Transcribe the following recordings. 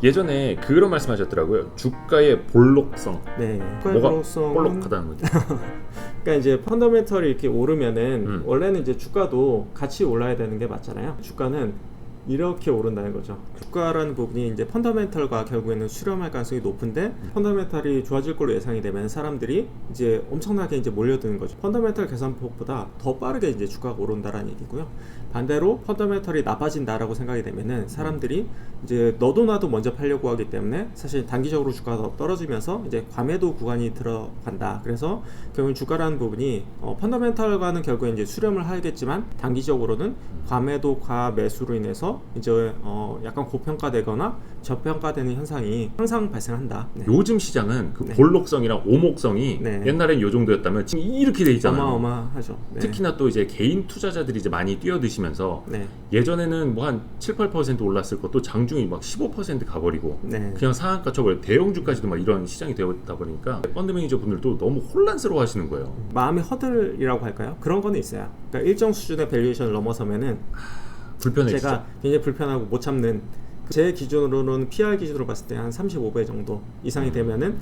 예전에 그런 말씀하셨더라고요. 주가의 볼록성. 네. 뭐가 볼록하다는 거죠? 그러니까 이제 펀더멘털이 이렇게 오르면은 원래는 이제 주가도 같이 올라야 되는 게 맞잖아요. 주가는 이렇게 오른다는 거죠. 주가라는 부분이 이제 펀더멘털과 결국에는 수렴할 가능성이 높은데 펀더멘털이 좋아질 걸로 예상이 되면 사람들이 이제 엄청나게 이제 몰려드는 거죠. 펀더멘털 개선폭보다 더 빠르게 이제 주가가 오른다라는 얘기고요. 반대로 펀더멘털이 나빠진다라고 생각이 되면은 사람들이 이제 너도 나도 먼저 팔려고 하기 때문에 사실 단기적으로 주가가 더 떨어지면서 이제 과매도 구간이 들어간다. 그래서 결국 주가라는 부분이 펀더멘털과는 결국에 이제 수렴을 하겠지만 단기적으로는 과매도 과매수로 인해서 이제 약간 고평가되거나 저평가되는 현상이 항상 발생한다. 네. 요즘 시장은 그 볼록성이랑 오목성이 네. 옛날엔 요 정도였다면 지금 이렇게 돼 있잖아요. 어마어마하죠. 네. 특히나 또 이제 개인 투자자들이 이제 많이 뛰어드시면서 네. 예전에는 뭐 한 7, 8% 올랐을 것도 장중이 막 15% 가버리고 네. 그냥 상한가 쳐버려 대형주까지도 막 이런 시장이 되었다 보니까 펀드 매니저 분들도 너무 혼란스러워 하시는 거예요. 마음의 허들이라고 할까요? 그런 거는 있어요. 그러니까 일정 수준의 밸류에이션을 넘어서면은 불편해지죠. 제가 굉장히 불편하고 못 참는 제 기준으로는 PR 기준으로 봤을 때 한 35배 정도 이상이 되면은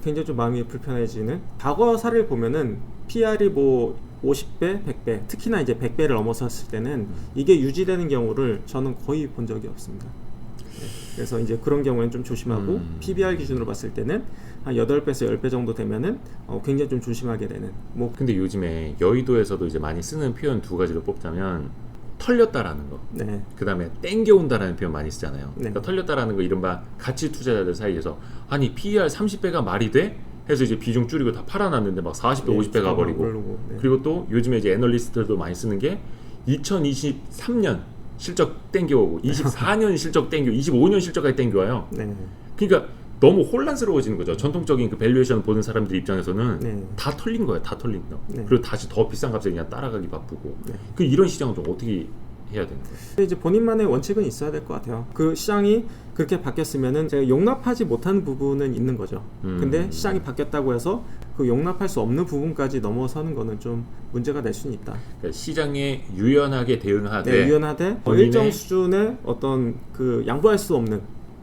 굉장히 좀 마음이 불편해지는 과거 사례를 보면은 PR이 뭐 50배, 100배 특히나 이제 100배를 넘어섰을 때는 이게 유지되는 경우를 저는 거의 본 적이 없습니다. 네. 그래서 이제 그런 경우에는 좀 조심하고 PBR 기준으로 봤을 때는 한 8배에서 10배 정도 되면은 굉장히 좀 조심하게 되는 근데 요즘에 여의도에서도 이제 많이 쓰는 표현 두 가지로 뽑자면 털렸다라는 거, 네. 그 다음에 땡겨온다라는 표현 많이 쓰잖아요. 네. 그러니까 털렸다라는 거 이른바 가치 투자자들 사이에서 아니 PER 30배가 말이 돼? 해서 이제 비중 줄이고 다 팔아놨는데 막 40배, 50배 가버리고 네. 그리고 또 요즘에 이제 애널리스트들도 많이 쓰는 게 2023년 실적 땡겨오고 24년 실적 땡겨 25년 실적까지 땡겨와요. 네. 그러니까 너무 혼란스러워지는 거죠. 전통적인 그 밸류에이션 보는 사람들 입장에서는 네. 다 털린 거예요. 다 털린 거. 네. 그리고 다시 더 비싼 값에 그냥 따라가기 바쁘고. 네. 그 이런 시장은 좀 어떻게 해야 되는 거예요? 근데 이제 본인만의 원칙은 있어야 될 것 같아요. 그 시장이 그렇게 바뀌었으면은 제가 용납하지 못하는 부분은 있는 거죠. 근데 시장이 바뀌었다고 해서 그 용납할 수 없는 부분까지 넘어서는 거는 좀 문제가 될 수는 있다. 그러니까 시장에 유연하게 대응하되 네, 유연하되 본인의- 일정 수준의 어떤 그 양보할 수 없는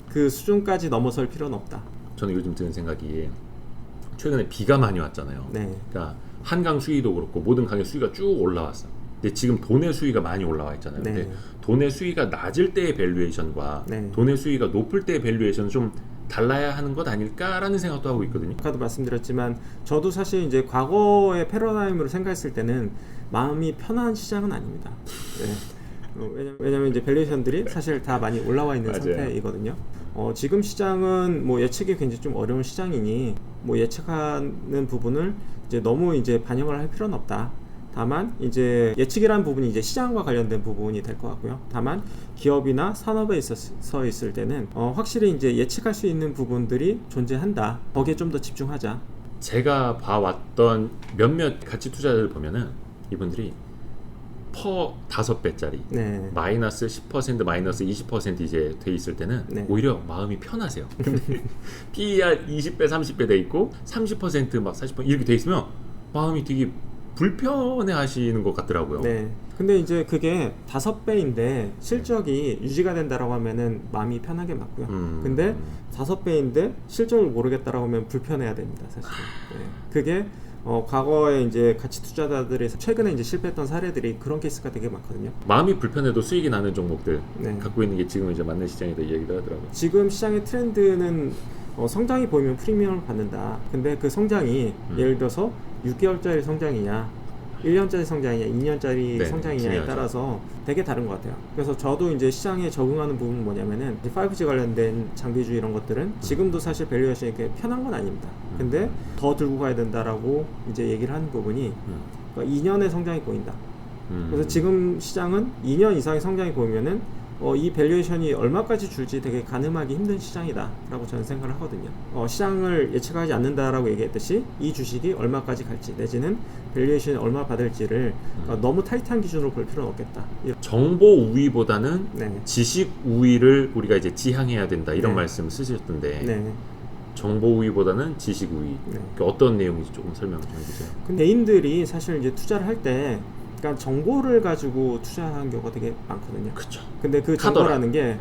그 수준까지 넘어설 필요는 없다. 저는 요즘 드는 생각이 최근에 비가 많이 왔잖아요. 네. 그러니까 한강 수위도 그렇고 모든 강의 수위가 쭉 올라왔어. 근데 지금 돈의 수위가 많이 올라와 있잖아요. 네. 근데 돈의 수위가 낮을 때의 밸류에이션과 네. 돈의 수위가 높을 때의 밸류에이션은 좀 달라야 하는 것 아닐까라는 생각도 하고 있거든요. 아까도 말씀드렸지만 저도 사실 이제 과거의 패러다임으로 생각했을 때는 마음이 편한 시장은 아닙니다. 네. 왜냐면 이제 밸류에이션들이 사실 다 많이 올라와 있는 맞아요. 상태이거든요. 지금 시장은 뭐 예측이 굉장히 좀 어려운 시장이니 뭐 예측하는 부분을 이제 너무 이제 반영을 할 필요는 없다. 다만 이제 예측이라는 부분이 이제 시장과 관련된 부분이 될 것 같고요. 다만 기업이나 산업에 있어서 있을 때는 확실히 이제 예측할 수 있는 부분들이 존재한다. 거기에 좀 더 집중하자. 제가 봐왔던 몇몇 가치 투자자들 보면은 이분들이 퍼 5배짜리 네. 마이너스 10% 마이너스 20% 이제 돼 있을 때는 네. 오히려 마음이 편하세요. 근데 PER 20배 30배 돼 있고 30% 40% 이렇게 돼 있으면 마음이 되게 불편해 하시는 것 같더라고요. 네. 근데 이제 그게 5배인데 실적이 유지가 된다라고 하면은 마음이 편하게 맞고요. 근데 5배인데 실적을 모르겠다라고 하면 불편해야 됩니다, 사실. 네. 그게 과거에 이제 가치 투자자들이 최근에 이제 실패했던 사례들이 그런 케이스가 되게 많거든요. 마음이 불편해도 수익이 나는 종목들 네. 갖고 있는 게 지금 이제 맞는 시장이다 이 얘기도 하더라고요. 지금 시장의 트렌드는 성장이 보이면 프리미엄을 받는다. 근데 그 성장이 예를 들어서 6개월짜리 성장이냐 1년짜리 성장이냐 2년짜리 네, 성장이냐에 중요하죠. 따라서 되게 다른 것 같아요. 그래서 저도 이제 시장에 적응하는 부분은 뭐냐면은 5G 관련된 장비주 이런 것들은 지금도 사실 밸류에이션이 이렇게 편한 건 아닙니다. 근데 더 들고 가야 된다라고 이제 얘기를 하는 부분이 그러니까 2년의 성장이 보인다. 그래서 지금 시장은 2년 이상의 성장이 보이면은 이 밸류에이션이 얼마까지 줄지 되게 가늠하기 힘든 시장이다 라고 저는 생각을 하거든요. 시장을 예측하지 않는다라고 얘기했듯이 이 주식이 얼마까지 갈지 내지는 밸류에이션이 얼마 받을지를 너무 타이트한 기준으로 볼 필요는 없겠다. 정보 우위보다는 네. 지식 지식 우위를 우리가 이제 지향해야 된다 이런 네. 말씀 쓰셨던데 네. 정보 우위보다는 지식 우위 네. 그 어떤 내용인지 조금 설명 좀 해주세요. 근데 개인들이 사실 이제 투자를 할 때 그러니까 정보를 가지고 투자하는 경우가 되게 많거든요. 그렇죠. 근데 그 하더라. 정보라는 게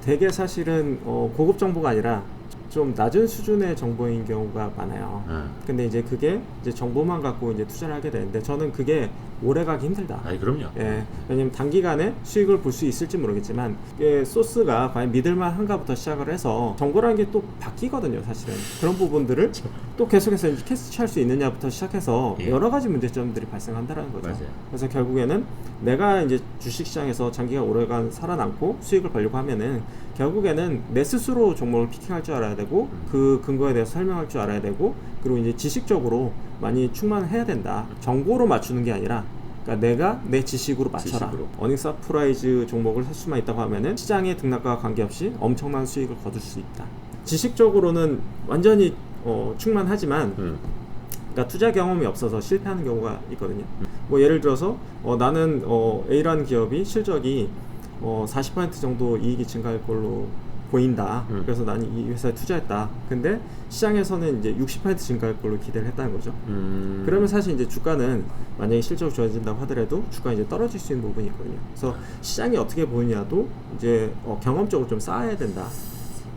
되게 사실은 고급 정보가 아니라 좀 낮은 수준의 정보인 경우가 많아요. 근데 이제 그게 이제 정보만 갖고 이제 투자를 하게 되는데 저는 그게 오래 가기 힘들다. 아이 그럼요. 예, 왜냐면 단기간에 수익을 볼 수 있을지 모르겠지만 이게 소스가 과연 믿을만한가부터 시작을 해서 정보라는 게 또 바뀌거든요, 사실은. 그런 부분들을 또 계속해서 이제 캐치할 수 있느냐부터 시작해서 예. 여러 가지 문제점들이 발생한다는 거죠. 맞아요. 그래서 결국에는 내가 이제 주식시장에서 장기간 오래간 살아남고 수익을 벌려고 하면은 결국에는 내 스스로 종목을 피킹할 줄 알아야 되고 그 근거에 대해서 설명할 줄 알아야 되고 그리고 이제 지식적으로 많이 충만해야 된다. 정보로 맞추는 게 아니라 그러니까 내가 내 지식으로 맞춰라. 지식으로. 어닝 서프라이즈 종목을 살 수만 있다고 하면은 시장의 등락과 관계없이 엄청난 수익을 거둘 수 있다. 지식적으로는 완전히 충만하지만 그러니까 투자 경험이 없어서 실패하는 경우가 있거든요. 뭐 예를 들어서 나는 A라는 기업이 실적이 40% 정도 이익이 증가할 걸로 보인다. 그래서 나는 이 회사에 투자했다. 근데 시장에서는 이제 60% 증가할 걸로 기대를 했다는 거죠. 그러면 사실 이제 주가는 만약에 실적이 좋아진다고 하더라도 주가 이제 떨어질 수 있는 부분이 있거든요. 그래서 시장이 어떻게 보느냐도 이제 경험적으로 좀 쌓아야 된다.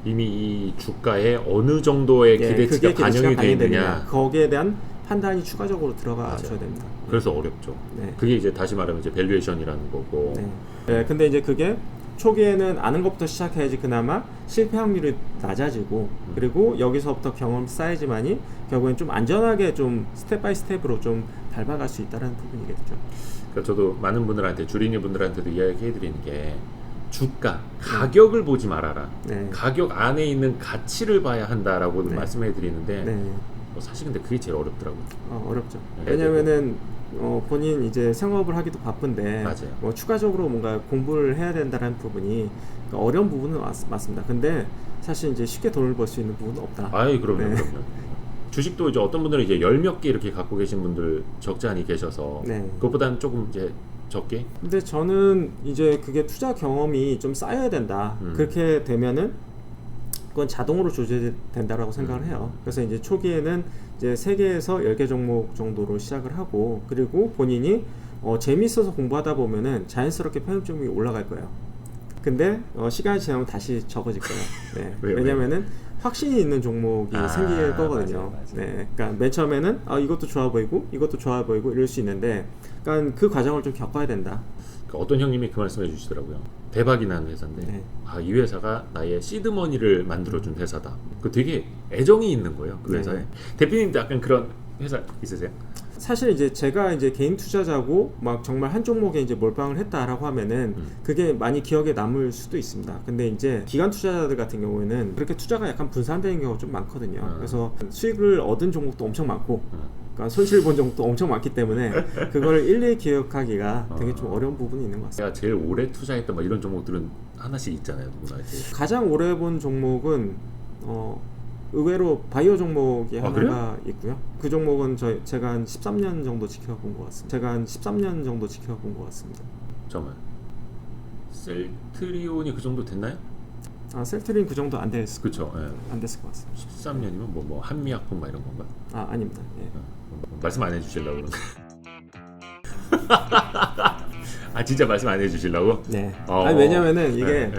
이미 이 주가에 어느 정도의 기대치가 그게 반영이 돼 있느냐. 거기에 대한 판단이 추가적으로 들어가 줘야 됩니다. 그래서 어렵죠. 네. 그게 이제 다시 말하면 이제 밸류에이션이라는 거고. 네. 네, 근데 이제 그게 초기에는 아는 것부터 시작해야지 그나마 실패 확률이 낮아지고 그리고 여기서부터 경험 쌓이지만이 결국엔 좀 안전하게 좀 스텝 바이 스텝으로 좀 밟아갈 수 있다는 부분이겠죠. 그러니까 저도 많은 분들한테 주린이 분들한테도 이야기해드리는 게 주가 가격을 보지 말아라. 네. 가격 안에 있는 가치를 봐야 한다라고 네. 말씀해드리는데 네. 사실 근데 그게 제일 어렵더라고요. 어렵죠. 네, 왜냐면은 본인 이제 생업을 하기도 바쁜데 맞아요. 뭐 추가적으로 뭔가 공부를 해야 된다는 부분이 그러니까 어려운 부분은 맞습니다. 근데 사실 이제 쉽게 돈을 벌 수 있는 부분은 없다. 아이 그럼요. 네. 그럼요. 주식도 이제 어떤 분들은 이제 10몇 개 이렇게 갖고 계신 분들 적지 않이 계셔서 네. 그것보다는 조금 이제 적게. 근데 저는 이제 그게 투자 경험이 좀 쌓여야 된다. 그렇게 되면은 그건 자동으로 조절된다라고 생각을 해요. 그래서 이제 초기에는 이제 3개에서 10개 종목 정도로 시작을 하고 그리고 본인이 재미있어서 공부하다 보면은 자연스럽게 편입점이 올라갈 거예요. 근데 시간이 지나면 다시 적어질 거예요. 네. 왜냐면은 확신이 있는 종목이 생길 거거든요. 맞아요. 네. 그러니까 맨 처음에는 이것도 좋아 보이고 이것도 좋아 보이고 이럴 수 있는데 그러니까 그 과정을 좀 겪어야 된다. 어떤 형님이 그 말씀해 주시더라고요. 대박이 나는 회사인데 네. 이 회사가 나의 시드머니를 만들어준 회사다. 그 되게 애정이 있는 거예요. 그 회사에. 네. 대표님도 약간 그런 회사 있으세요? 사실 이제 제가 이제 개인 투자자고 막 정말 한 종목에 이제 몰빵을 했다라고 하면은 그게 많이 기억에 남을 수도 있습니다. 근데 이제 기관 투자자들 같은 경우에는 그렇게 투자가 약간 분산되는 경우가 좀 많거든요. 그래서 수익을 얻은 종목도 엄청 많고 그러니까 손실 본 종목도 엄청 많기 때문에 그걸 일일이 기억하기가 되게 좀 어려운 부분이 있는 것 같습니다. 제가 제일 오래 투자했던 이런 종목들은 하나씩 있잖아요. 누구나 이제. 가장 오래 본 종목은 의외로 바이오 종목이 하나가 그래요? 있고요. 그 종목은 제가 한 13년 정도 지켜본 것 같습니다. 잠깐만. 셀트리온이 그 정도 됐나요? 셀트린 그 정도 안 됐을 그렇죠. 예. 안 됐을 것 같습니다. 13년이면 뭐 한미약품 막 이런 건가? 아닙니다. 예. 말씀 안 해주시려고 그러는. 진짜 말씀 안 해주시려고? 네. 아니 왜냐면은 이게